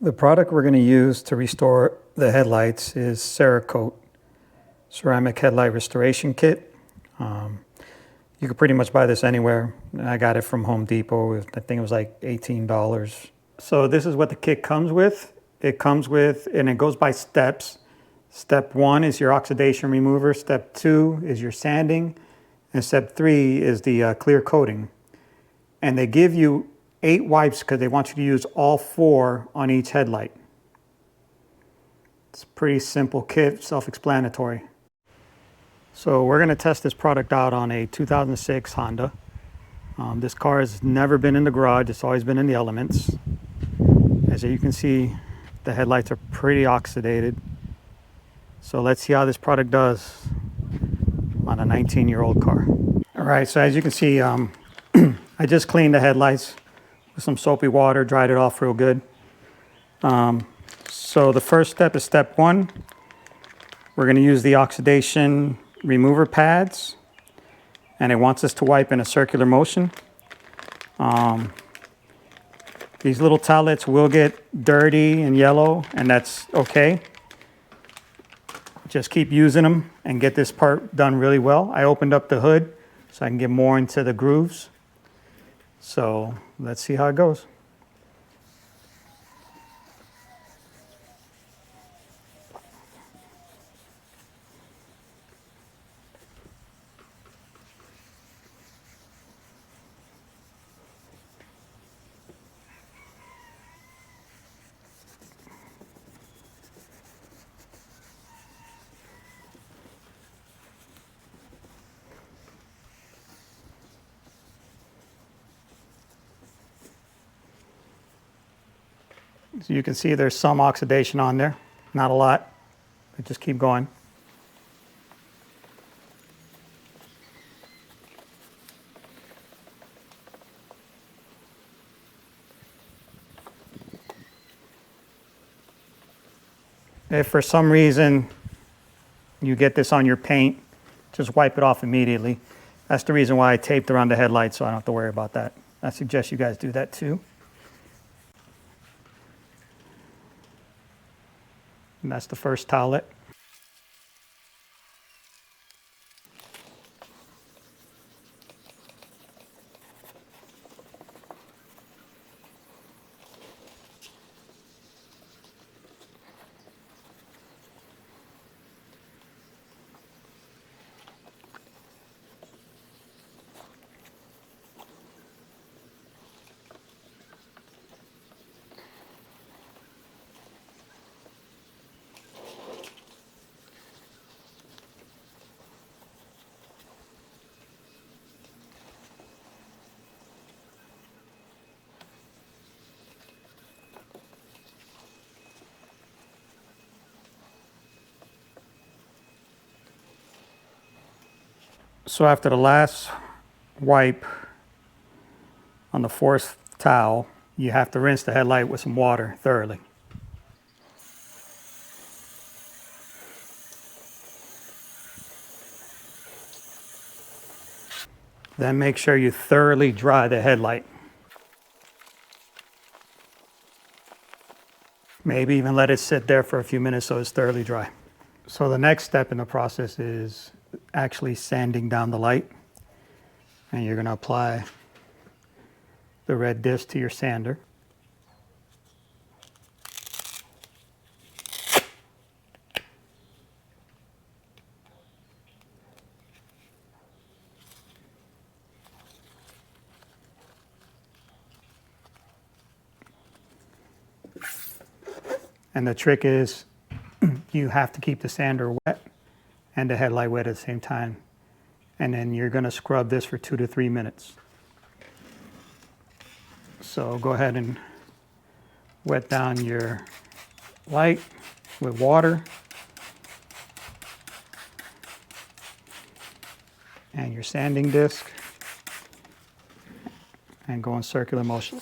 The product we're going to use to restore the headlights is Cerakote Ceramic Headlight Restoration Kit. You could pretty much buy this anywhere. I got it from Home Depot. I think it was like $18. So this is what the kit comes with. It comes with, and it goes by steps. Step 1 is your oxidation remover. Step 2 is your sanding. And step 3 is the clear coating. And they give you 8 wipes because they want you to use all 4 on each headlight. It's a pretty simple kit, self-explanatory. So we're going to test this product out on a 2006 Honda. This car has never been in the garage. It's always been in the elements. As you can see, the headlights are pretty oxidated. So let's see how this product does on a 19-year-old car. All right, so as you can see, I just cleaned the headlights with some soapy water, dried it off real good. So the first step is step 1. We're going to use the oxidation remover pads, and it wants us to wipe in a circular motion. These little towelettes will get dirty and yellow, and that's okay. Just keep using them and get this part done really well. I opened up the hood so I can get more into the grooves. So let's see how it goes. So you can see there's some oxidation on there, not a lot, but just keep going. If for some reason you get this on your paint, just wipe it off immediately. That's the reason why I taped around the headlights, so I don't have to worry about that. I suggest you guys do that too. And that's the first towelette. So after the last wipe on the 4th towel, you have to rinse the headlight with some water thoroughly. Then make sure you thoroughly dry the headlight. Maybe even let it sit there for a few minutes so it's thoroughly dry. So the next step in the process is actually sanding down the light. And you're going to apply the red disc to your sander. And the trick is you have to keep the sander wet and the headlight wet at the same time. And then you're going to scrub this for 2 to 3 minutes. So go ahead and wet down your light with water and your sanding disc and go in circular motion.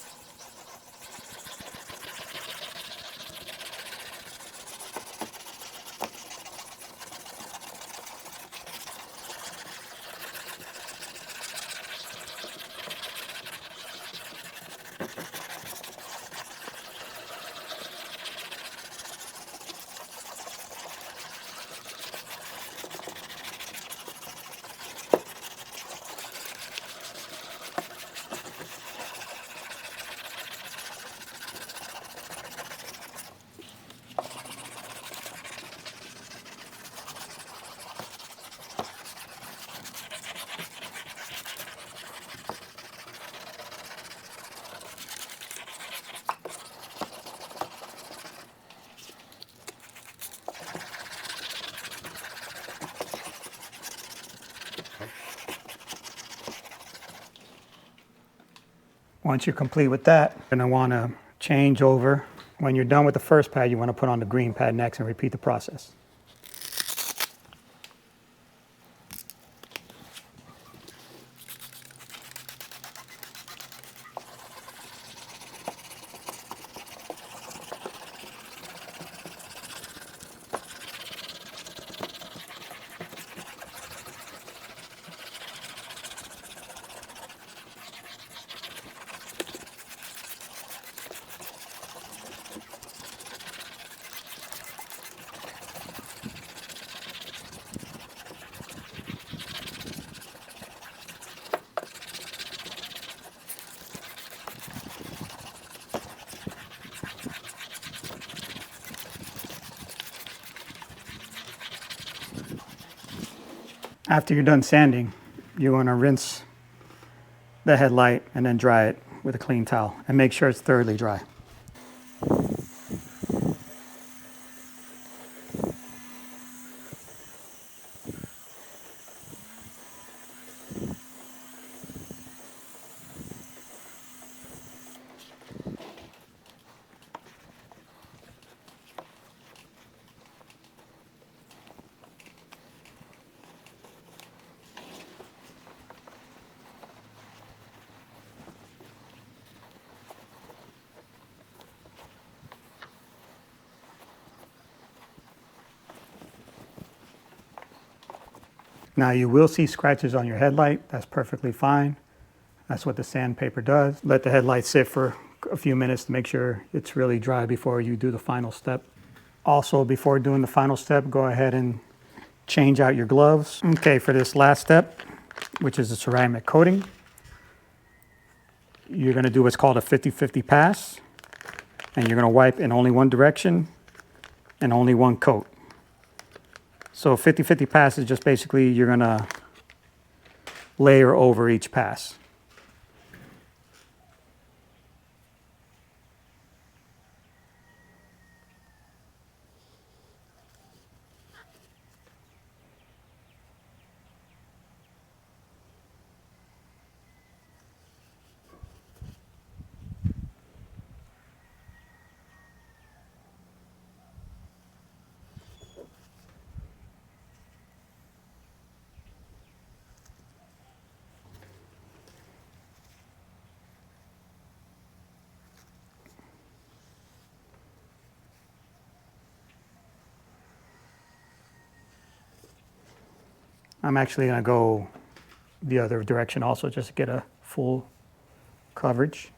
Once you're complete with that, you're going to want to change over. When you're done with the first pad, you want to put on the green pad next and repeat the process. After you're done sanding, you want to rinse the headlight and then dry it with a clean towel and make sure it's thoroughly dry. Now you will see scratches on your headlight. That's perfectly fine. That's what the sandpaper does. Let the headlight sit for a few minutes to make sure it's really dry before you do the final step. Also, before doing the final step, go ahead and change out your gloves. Okay, for this last step, which is the ceramic coating, you're going to do what's called a 50-50 pass, and you're going to wipe in only one direction and only one coat. So 50-50 pass is just basically you're going to layer over each pass. I'm actually going to go the other direction also just to get a full coverage.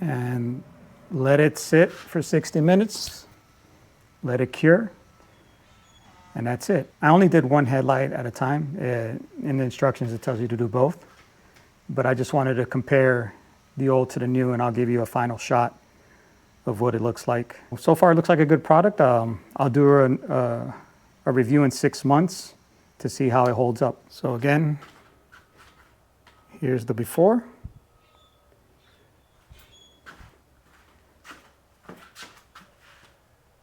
And let it sit for 60 minutes, let it cure, and that's it. I only did one headlight at a time. In the instructions it tells you to do both, but I just wanted to compare the old to the new, and I'll give you a final shot of what it looks like. So far it looks like a good product. I'll do a review in 6 months to see how it holds up. So again, here's the before.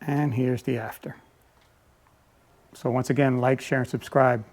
And here's the after. So once again, like, share, and subscribe.